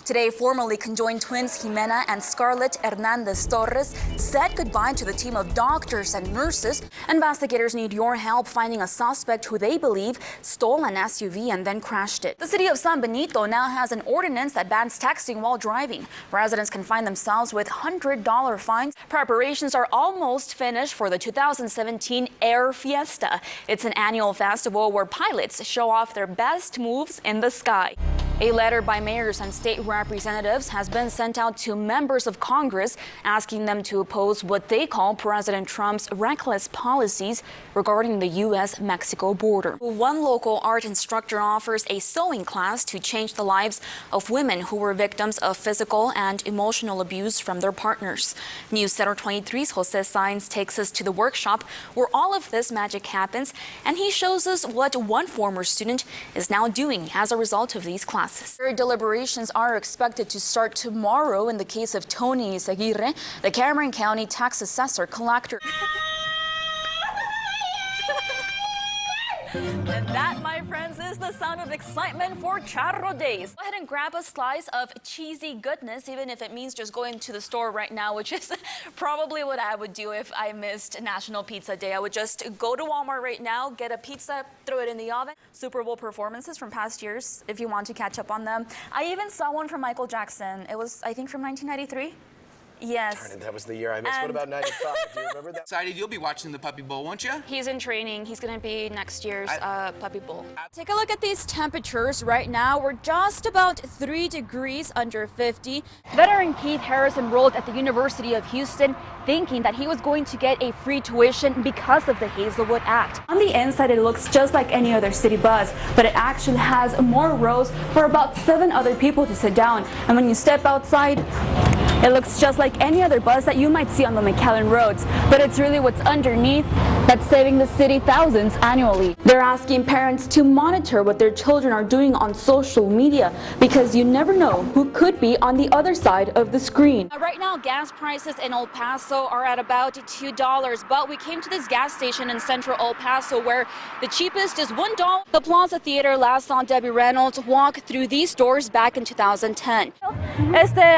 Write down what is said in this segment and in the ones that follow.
Today, formerly conjoined twins Jimena and Scarlett Hernandez Torres said goodbye to the team of doctors and nurses. Investigators need your help finding a suspect who they believe stole an SUV and then crashed it. The city of San Benito now has an ordinance that bans texting while driving. Residents can find themselves with $100 fines. Preparations are almost finished for the 2017 Air Fiesta. It's an annual festival where pilots show off their best moves in the sky. A letter by mayors and state representatives has been sent out to members of Congress asking them to oppose what they call President Trump's reckless policies regarding the U.S.-Mexico border. One local art instructor offers a sewing class to change the lives of women who were victims of physical and emotional abuse from their partners. News Center 23's Jose Sainz takes us to the workshop where all of this magic happens, and he shows us what one former student is now doing as a result of these classes. Deliberations are expected to start tomorrow in the case of Tony Seguirre, the Cameron County tax assessor collector. And that, my friends, is the sound of excitement for Charro Days. Go ahead and grab a slice of cheesy goodness, even if it means just going to the store right now, which is probably what I would do if I missed National Pizza Day. I would just go to Walmart right now, get a pizza, throw it in the oven. Super Bowl performances from past years, if you want to catch up on them. I even saw one from Michael Jackson. It was, I think, from 1993. Yes. Darn it, that was the year I missed. What about 95? Do you remember that? Excited, you'll be watching the Puppy Bowl, won't you? He's in training. He's going to be next year's Puppy Bowl. Take a look at these temperatures right now. We're just about 3 degrees under 50. Veteran Keith Harris enrolled at the University of Houston thinking that he was going to get a free tuition because of the Hazelwood Act. On the inside, it looks just like any other city bus, but it actually has more rows for about 7 other people to sit down. And when you step outside, it looks just like any other bus that you might see on the McAllen roads, but it's really what's underneath that's saving the city thousands annually. They're asking parents to monitor what their children are doing on social media because you never know who could be on the other side of the screen. Right now, gas prices in El Paso are at about $2, but we came to this gas station in central El Paso where the cheapest is $1. The Plaza Theater last saw Debbie Reynolds walk through these doors back in 2010.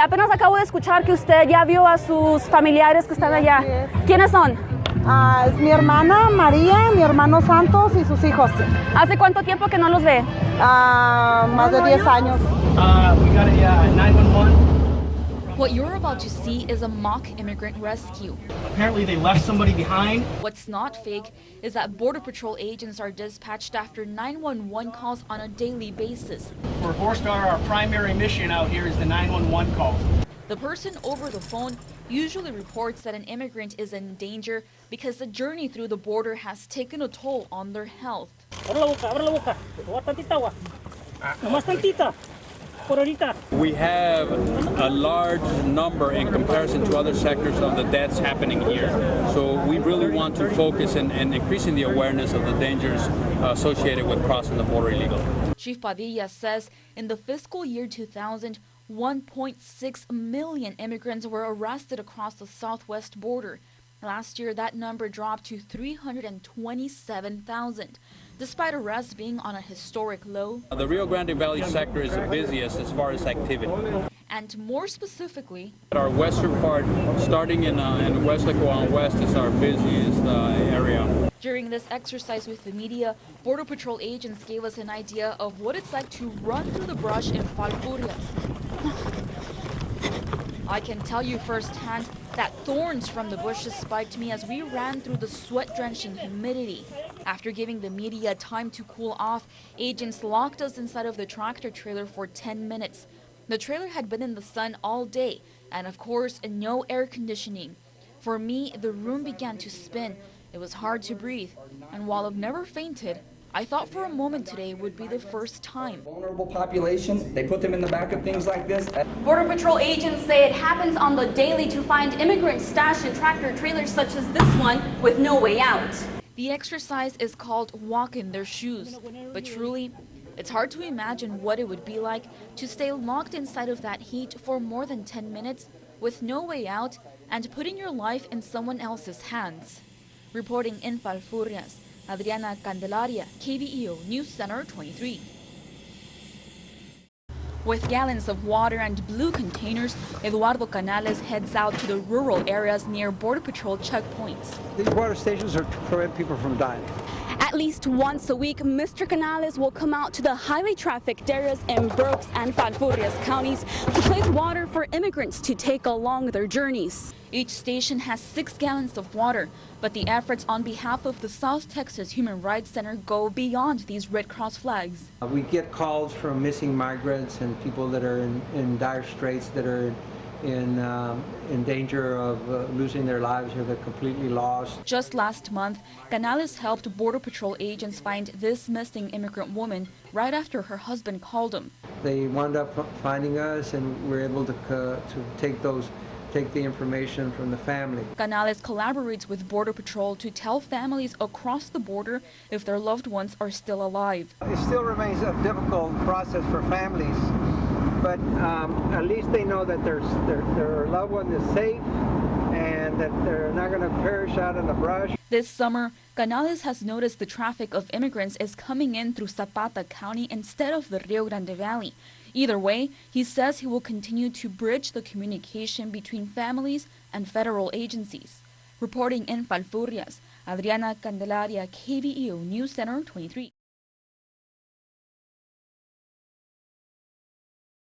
Apenas acabo de escuchar que usted ya vio a sus familiares que están allá. ¿Quiénes son? Es mi hermana María, mi hermano Santos y sus hijos. ¿Hace cuánto tiempo que no los ve? Más de 10 años. We got a 911. What you're about to see is a mock immigrant rescue. Apparently they left somebody behind. What's not fake is that Border Patrol agents are dispatched after 911 calls on a daily basis. For Four-Star, our primary mission out here is the 911 calls. The person over the phone usually reports that an immigrant is in danger because the journey through the border has taken a toll on their health. Abre la boca. Agua tantita agua. Nomás tantita. We have a large number in comparison to other sectors of the deaths happening here. So we really want to focus in increasing the awareness of the dangers associated with crossing the border illegally. Chief Padilla says in the fiscal year 2000, 1.6 million immigrants were arrested across the southwest border. Last year, that number dropped to 327,000. Despite arrests being on a historic low, The Rio Grande Valley sector is the busiest as far as activity. and more specifically, Our western part, starting in West Lacoan West, is our busiest area. during this exercise with the media, Border Patrol agents gave us an idea of what it's like to run through the brush in Falfurrias. I can tell you firsthand that thorns from the bushes spiked me as we ran through the sweat-drenching humidity. After giving the media time to cool off, agents locked us inside of the tractor trailer for 10 minutes. The trailer had been in the sun all day, and of course, no air conditioning. For me, the room began to spin. It was hard to breathe, and while I've never fainted, I thought for a moment today would be the first time. Vulnerable population, they put them in the back of things like this. Border Patrol agents say it happens on the daily to find immigrants stashed in tractor trailers such as this one with no way out. The exercise is called walk in their shoes, but truly, it's hard to imagine what it would be like to stay locked inside of that heat for more than 10 minutes with no way out and putting your life in someone else's hands. Reporting in Falfurrias, Adriana, Candelaria, KVEO News Center 23. With gallons of water and blue containers, Eduardo Canales heads out to the rural areas near Border Patrol checkpoints. These water stations are to prevent people from dying. At least once a week, Mr. Canales will come out to the highly trafficked areas in Brooks and Falfurrias counties to place water for immigrants to take along their journeys. Each station has 6 gallons of water, but the efforts on behalf of the South Texas Human Rights Center go beyond these Red Cross flags. We get calls from missing migrants and people that are in dire straits, that are in danger of losing their lives or they're completely lost. Just last month, Canales helped Border Patrol agents find this missing immigrant woman right after her husband called him. They wound up finding us, and we're able to take the information from the family. Canales collaborates with Border Patrol to tell families across the border if their loved ones are still alive. It still remains a difficult process for families, but at least they know that their loved one is safe and that they're not going to perish out in the brush. This summer, Canales has noticed the traffic of immigrants is coming in through Zapata County instead of the Rio Grande Valley. Either way, he says he will continue to bridge the communication between families and federal agencies. Reporting in Falfurrias, Adriana, Candelaria, KBEO News Center 23.